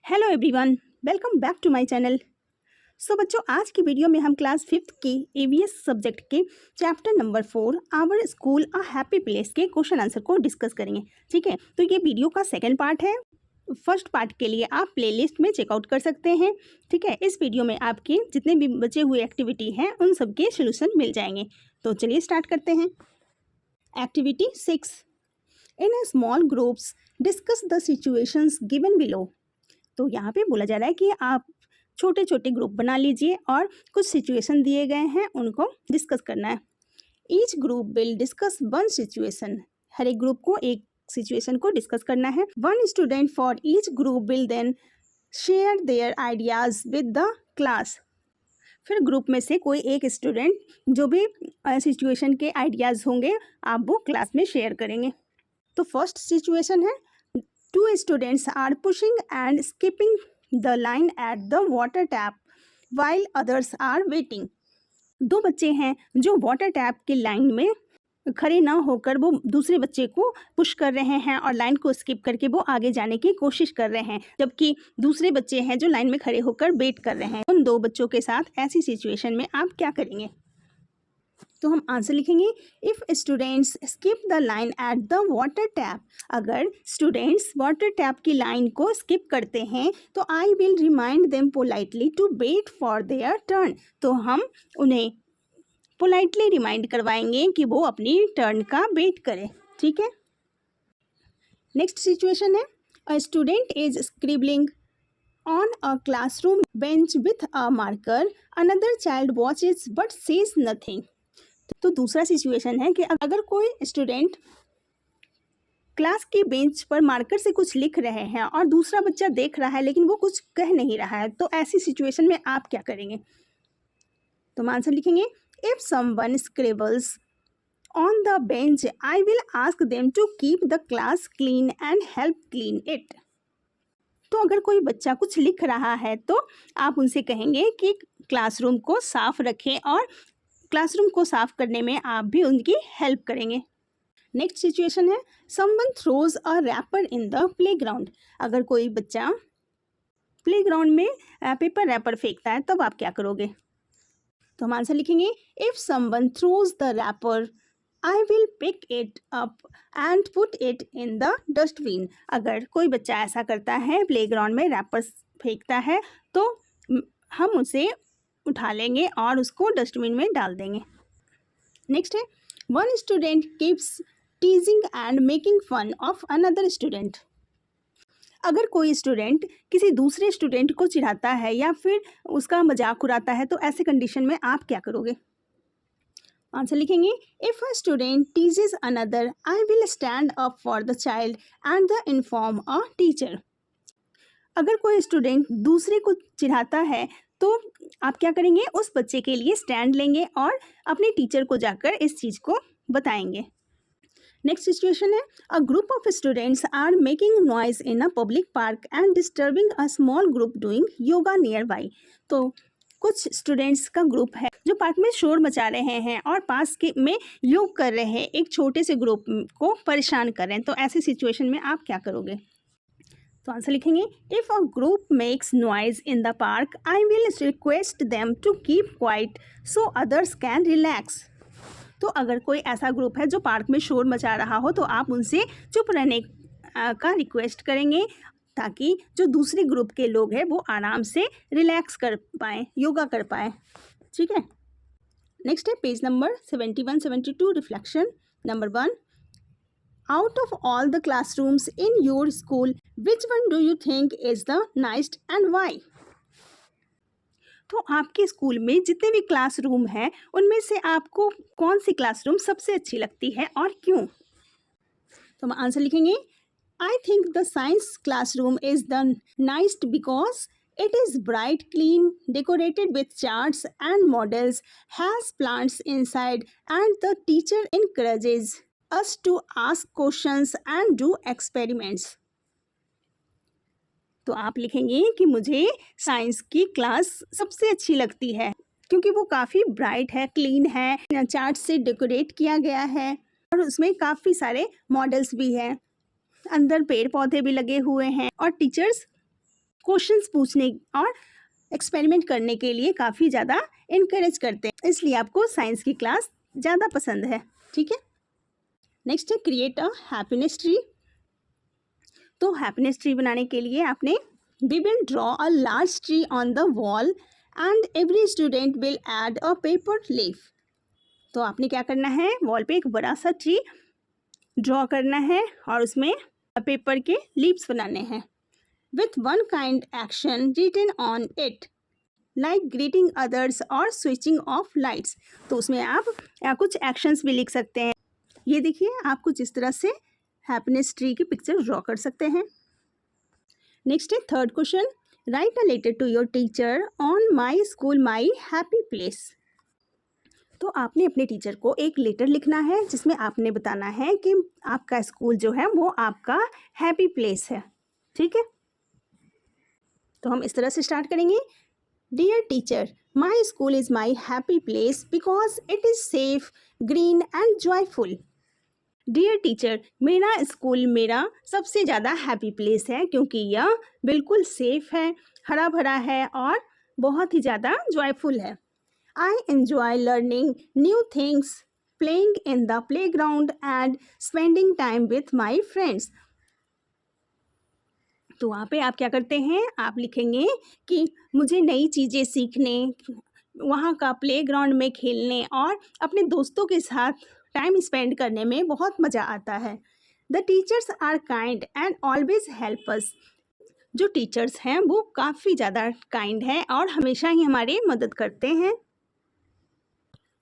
Hello everyone, welcome back to my channel. So बच्चों, आज की वीडियो में हम क्लास 5th के ईवीएस सब्जेक्ट के chapter number 4 our school a happy place के क्वेश्चन आंसर को डिस्कस करेंगे। ठीक है, तो ये वीडियो का सेकंड पार्ट है। फर्स्ट पार्ट के लिए आप प्लेलिस्ट में चेकआउट कर सकते हैं। ठीक है, इस वीडियो में आपके जितने भी बचे हुए एक्टिविटी हैं उन सब के सोल्यूशन मिल जाएंगे। तो चलिए स्टार्ट करते हैं। Activity 6, in a small groups discuss the situations given below. तो यहाँ पे बोला जा रहा है कि आप छोटे छोटे ग्रुप बना लीजिए और कुछ सिचुएशन दिए गए हैं उनको डिस्कस करना है। Each group will discuss one situation. हर एक ग्रुप को एक सिचुएशन को डिस्कस करना है। One student for each group will then share their ideas with the class. फिर ग्रुप में से कोई एक स्टूडेंट जो भी सिचुएशन के आइडियाज़ होंगे आप वो क्लास में शेयर करेंगे। तो फर्स्ट सिचुएशन है, two students are pushing and skipping the line at the water tap while others are waiting। दो बच्चे हैं जो वाटर टैप के लाइन में खड़े ना होकर वो दूसरे बच्चे को पुश कर रहे हैं और लाइन को स्किप करके वो आगे जाने की कोशिश कर रहे हैं, जबकि दूसरे बच्चे हैं जो लाइन में खड़े होकर वेट कर रहे हैं। उन दो बच्चों के साथ ऐसी सिचुएशन में आप क्या करेंगे? तो हम आंसर लिखेंगे, if students skip the line at the water tap. अगर स्टूडेंट्स वाटर टैप की लाइन को स्किप करते हैं तो I will remind them politely to wait for their turn. तो हम उन्हें पोलाइटली रिमाइंड करवाएंगे कि वो अपनी टर्न का वेट करें। ठीक है, नेक्स्ट सिचुएशन है, a student is scribbling on a classroom bench with a marker, another child watches but says nothing. तो दूसरा सिचुएशन है कि अगर कोई स्टूडेंट क्लास की बेंच पर मार्कर से कुछ लिख रहे हैं और दूसरा बच्चा देख रहा है लेकिन वो कुछ कह नहीं रहा है, तो ऐसी सिचुएशन में आप क्या करेंगे? तो हम आंसर लिखेंगे, if someone scribbles on the bench I will ask them to keep the class clean and help clean it. तो अगर कोई बच्चा कुछ लिख रहा है तो आप उनसे कहेंगे कि क्लासरूम को साफ रखें और क्लासरूम को साफ करने में आप भी उनकी हेल्प करेंगे। नेक्स्ट सिचुएशन है, someone throws a rapper in the playground. अगर कोई बच्चा प्लेग्राउंड में पेपर रैपर फेंकता है तब आप क्या करोगे? तो हम आंसर लिखेंगे, if someone throws the wrapper I will pick it up and put it in the dustbin. अगर कोई बच्चा ऐसा करता है, प्लेग्राउंड में रैपर फेंकता है, तो हम उसे उठा लेंगे और उसको डस्टबिन में डाल देंगे। नेक्स्ट है, one student keeps teasing and making fun of another student. अगर कोई स्टूडेंट किसी दूसरे स्टूडेंट को चिढ़ाता है या फिर उसका मजाक उड़ाता है तो ऐसे कंडीशन में आप क्या करोगे? आंसर लिखेंगे, if a student teases another I will stand up for the child and the inform a teacher. अगर कोई स्टूडेंट दूसरे को चिढ़ाता है तो आप क्या करेंगे? उस बच्चे के लिए स्टैंड लेंगे और अपने टीचर को जाकर इस चीज़ को बताएंगे। नेक्स्ट सिचुएशन है, a group of students are making noise in a public park and disturbing a small group doing yoga nearby. तो कुछ स्टूडेंट्स का ग्रुप है जो पार्क में शोर मचा रहे हैं और पास के में योग कर रहे हैं, एक छोटे से ग्रुप को परेशान कर रहे हैं। तो ऐसी सिचुएशन में आप क्या करोगे? तो आंसर लिखेंगे, if a group makes noise in the park I will request them to keep quiet so others can relax. तो अगर कोई ऐसा ग्रुप है जो पार्क में शोर मचा रहा हो तो आप उनसे चुप रहने का रिक्वेस्ट करेंगे ताकि जो दूसरे ग्रुप के लोग हैं वो आराम से रिलैक्स कर पाएँ, योगा कर पाएँ। ठीक है, नेक्स्ट है page number 71-72, reflection number 1, out of all the classrooms in your school, which one do you think is the nicest and why? तो आपके स्कूल में जितने भी क्लासरूम हैं उनमें से आपको कौन सी क्लासरूम सबसे अच्छी लगती है और क्यों? तो हम आंसर लिखेंगे, I think the science classroom is the nicest because it is bright, clean, decorated with charts and models, has plants inside, and the teacher encourages us to ask questions and do experiments। तो आप लिखेंगे कि मुझे science की class सबसे अच्छी लगती है क्योंकि वो काफ़ी ब्राइट है, क्लीन है, चार्ट से डेकोरेट किया गया है और उसमें काफ़ी सारे मॉडल्स भी हैं, अंदर पेड़ पौधे भी लगे हुए हैं और टीचर्स क्वेश्चंस पूछने और एक्सपेरिमेंट करने के लिए काफ़ी ज़्यादा इनकरेज करते हैं, इसलिए आपको साइंस की क्लास ज़्यादा पसंद है। ठीक है, नेक्स्ट है क्रिएट अ हैप्पीनेस ट्री। तो हैप्पीनेस ट्री बनाने के लिए आपने we will draw a large tree on the wall and every student will add a paper leaf. तो आपने क्या करना है, वॉल पे एक बड़ा सा ट्री ड्रॉ करना है और उसमें पेपर के लीव्स बनाने हैं with one kind action written on it like greeting others और स्विचिंग ऑफ लाइट्स। तो उसमें आप कुछ एक्शंस भी लिख सकते हैं। ये देखिए, आप कुछ इस तरह से हैप्पीनेस ट्री की पिक्चर ड्रॉ कर सकते हैं। नेक्स्ट है third question, write a letter to your teacher on my school my happy place. तो आपने अपने टीचर को एक लेटर लिखना है जिसमें आपने बताना है कि आपका स्कूल जो है वो आपका हैप्पी प्लेस है। ठीक है, तो हम इस तरह से स्टार्ट करेंगे। Dear teacher, my school is my happy place because it is safe, green and joyful. Dear teacher, मेरा स्कूल मेरा सबसे ज़्यादा हैप्पी प्लेस है क्योंकि यह बिल्कुल सेफ है, हरा भरा है और बहुत ही ज़्यादा जॉयफुल है। I enjoy learning new things, playing in the playground and spending time with my friends. तो वहाँ पे आप क्या करते हैं, आप लिखेंगे कि मुझे नई चीज़ें सीखने, वहाँ का प्लेग्राउंड में खेलने और अपने दोस्तों के साथ टाइम स्पेंड करने में बहुत मज़ा आता है। The teachers are kind and always help us. जो टीचर्स हैं वो काफ़ी ज़्यादा काइंड हैं और हमेशा ही हमारी मदद करते हैं।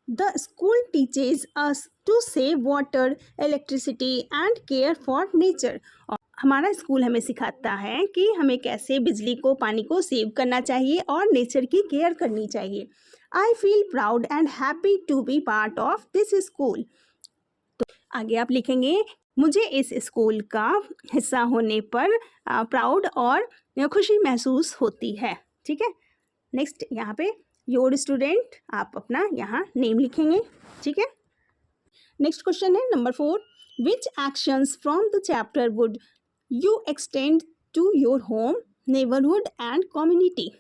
The school teaches us to save water, electricity and care for nature. हमारा स्कूल हमें सिखाता है कि हमें कैसे बिजली को, पानी को सेव करना चाहिए और नेचर की केयर करनी चाहिए। I feel proud and happy to be part of this school. तो आगे आप लिखेंगे, मुझे इस स्कूल का हिस्सा होने पर प्राउड और खुशी महसूस होती है। ठीक है, नेक्स्ट यहाँ पे योर स्टूडेंट, आप अपना यहाँ नेम लिखेंगे। ठीक है, नेक्स्ट क्वेश्चन है number 4, which actions from the chapter would you extend to your home, neighbourhood and community.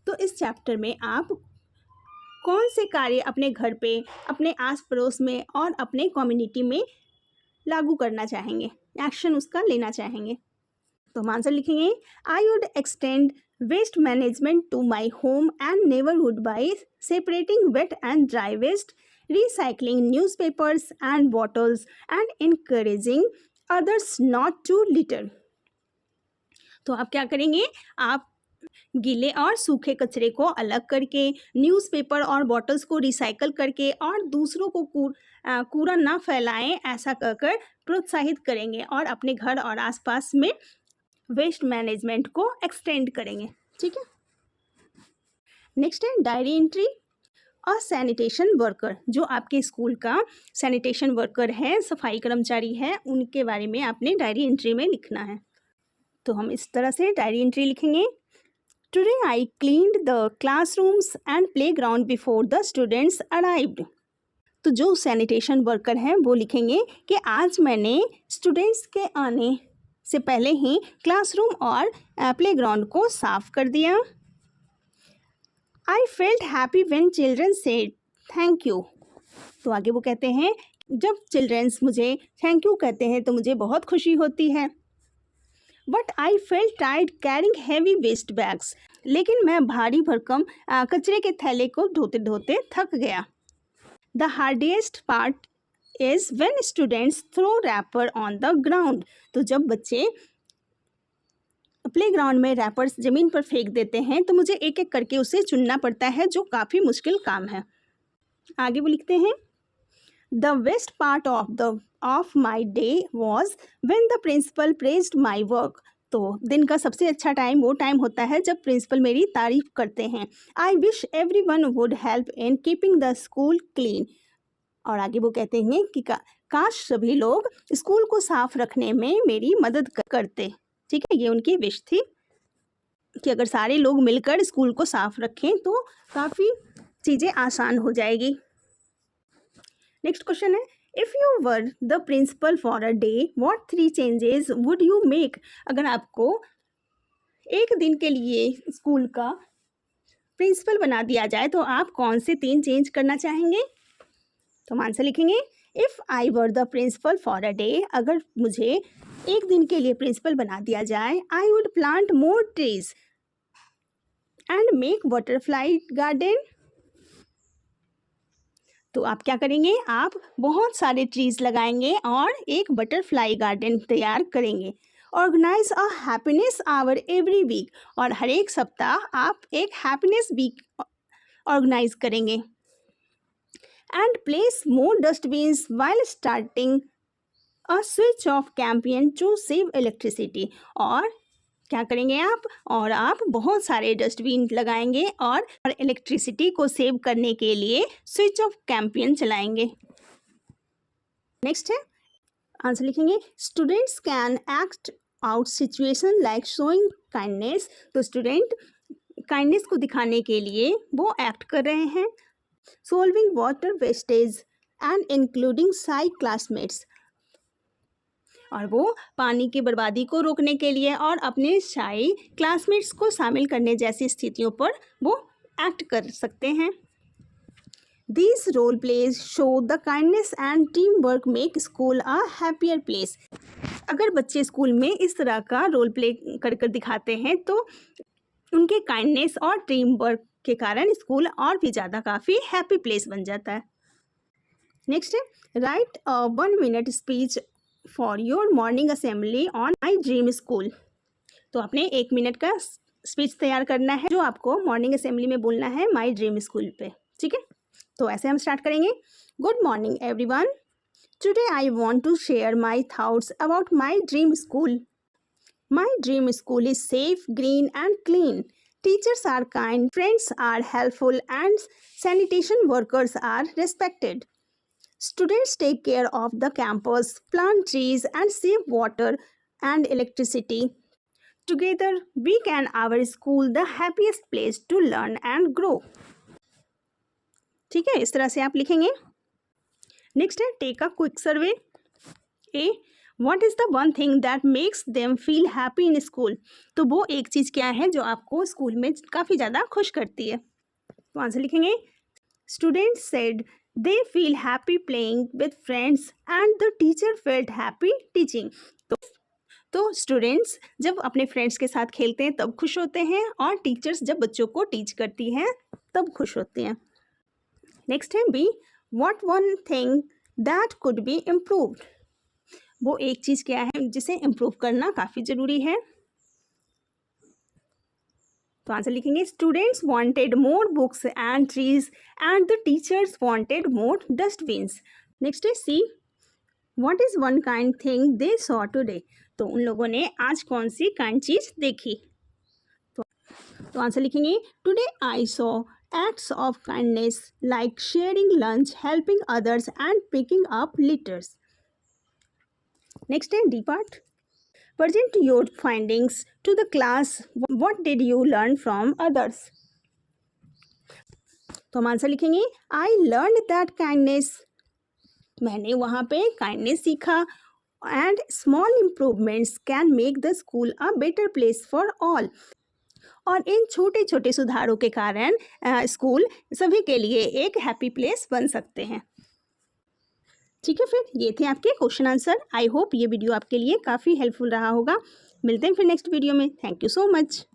तो इस चैप्टर में आप कौन से कार्य अपने घर पे, अपने आस पड़ोस में और अपने कम्युनिटी में लागू करना चाहेंगे, एक्शन उसका लेना चाहेंगे। तो हम आंसर लिखेंगे, I would extend waste management to my home and neighbourhood by separating wet and dry waste, recycling newspapers and bottles and encouraging others not to litter। तो आप क्या करेंगे, आप गीले और सूखे कचरे को अलग करके, न्यूज़पेपर और बॉटल्स को रिसाइकल करके और दूसरों को कूड़ा ना फैलाएं, ऐसा कर प्रोत्साहित करेंगे और अपने घर और आसपास में वेस्ट मैनेजमेंट को एक्सटेंड करेंगे। ठीक है, नेक्स्ट है डायरी एंट्री। और सैनिटेशन वर्कर, जो आपके स्कूल का सैनिटेशन वर्कर है, सफाई कर्मचारी है, उनके बारे में आपने डायरी एंट्री में लिखना है। तो हम इस तरह से डायरी एंट्री लिखेंगे, today I cleaned the classrooms and playground before the students arrived. तो जो सैनिटेशन वर्कर हैं वो लिखेंगे कि आज मैंने स्टूडेंट्स के आने से पहले ही क्लासरूम और प्लेग्राउंड को साफ कर दिया। I felt happy when children said thank you। तो आगे वो कहते हैं, जब चिल्ड्रंस मुझे थैंक यू कहते हैं तो मुझे बहुत खुशी होती है। But I felt tired carrying heavy waste bags। लेकिन मैं भारी भरकम कचरे के थैले को ढोते ढोते थक गया। The hardest part is when students throw wrapper on the ground। तो जब बच्चे प्लेग्राउंड में रैपर्स ज़मीन पर फेंक देते हैं तो मुझे एक एक करके उसे चुनना पड़ता है, जो काफ़ी मुश्किल काम है। आगे वो लिखते हैं, the best part of my day was when the principal praised my work. तो दिन का सबसे अच्छा टाइम वो टाइम होता है जब प्रिंसिपल मेरी तारीफ करते हैं। I wish every one would help in keeping the school clean. और आगे वो कहते हैं कि काश सभी लोग स्कूल को साफ रखने में मेरी मदद करते। ठीक है, ये उनकी विश थी कि अगर सारे लोग मिलकर स्कूल को साफ रखें तो काफ़ी चीज़ें आसान हो जाएगी। नेक्स्ट क्वेश्चन है, if you were the principal for a day what 3 changes would you make. अगर आपको एक दिन के लिए स्कूल का प्रिंसिपल बना दिया जाए तो आप कौन से 3 चेंज करना चाहेंगे? तो हम आंसर लिखेंगे, if I were the principal for a day, अगर मुझे एक दिन के लिए प्रिंसिपल बना दिया जाए, I would plant more trees and make butterfly garden. तो आप क्या करेंगे, आप बहुत सारे ट्रीज लगाएंगे और एक बटरफ्लाई गार्डन तैयार करेंगे। Organise a happiness hour every week, और हर एक सप्ताह आप एक हैप्पीनेस वीक ऑर्गेनाइज करेंगे। And place more dustbins while starting a switch off campaign to save electricity, और क्या करेंगे आप, और आप बहुत सारे डस्टबिन लगाएंगे और इलेक्ट्रिसिटी को सेव करने के लिए स्विच ऑफ कैंपेन चलाएंगे। नेक्स्ट है, आंसर लिखेंगे, students can act out situation like showing kindness. तो स्टूडेंट काइंडनेस को दिखाने के लिए वो एक्ट कर रहे हैं। Solving water wastage and including Sai classmates, और वो पानी की बर्बादी को रोकने के लिए और अपने शाई क्लासमेट्स को शामिल करने जैसी स्थितियों पर वो एक्ट कर सकते हैं। These role plays show the kindness and team work make school a happier place. अगर बच्चे स्कूल में इस तरह का रोल प्ले कर कर दिखाते हैं तो उनके काइंडनेस और टीम वर्क के कारण स्कूल और भी ज़्यादा काफ़ी हैप्पी प्लेस बन जाता है। नेक्स्ट है, right a 1 minute speech for your morning assembly on my dream school. तो आपने 1 मिनट का स्पीच तैयार करना है जो आपको मॉर्निंग असेंबली में बोलना है माई ड्रीम स्कूल पे, ठीक है। तो ऐसे हम स्टार्ट करेंगे। Good morning everyone, today I want to share my thoughts about my dream school. My dream school is safe, green and clean. Teachers are kind, friends are helpful, and sanitation workers are respected. Students take care of the campus, plant trees, and save water and electricity. Together, we can our school the happiest place to learn and grow. ठीक है, इस तरह से आप लिखेंगे। Next है, take a quick survey. A, what is the one thing that makes them feel happy in school. तो वो एक चीज़ क्या है जो आपको स्कूल में काफ़ी ज़्यादा खुश करती है। तो आंसर लिखेंगे, students said they feel happy playing with friends and the teacher felt happy teaching. तो स्टूडेंट्स जब अपने फ्रेंड्स के साथ खेलते हैं तब खुश होते हैं, और टीचर्स जब बच्चों को टीच करती हैं तब खुश होते हैं। नेक्स्ट है B, what one thing that could be improved. वो एक चीज़ क्या है जिसे इम्प्रूव करना काफ़ी ज़रूरी है। तो आंसर लिखेंगे, students wanted more books and trees and the teachers wanted more dustbins. Next है C, what is one kind thing they saw today. तो उन लोगों ने आज कौन सी काइंड चीज़ देखी। तो आंसर लिखेंगे, today I saw acts of kindness like sharing lunch, helping others and picking up litters. Next है D part, present your findings to the class. What did you learn from others? तो हम answer लिखेंगे, I learned that kindness. मैंने वहाँ पे kindness सीखा, and small improvements can make the school a better place for all. और इन छोटे छोटे सुधारों के कारण स्कूल सभी के लिए एक हैप्पी प्लेस बन सकते हैं। ठीक है, फिर ये थे आपके क्वेश्चन आंसर। आई होप ये वीडियो आपके लिए काफ़ी हेल्पफुल रहा होगा। मिलते हैं फिर नेक्स्ट वीडियो में। Thank you so much.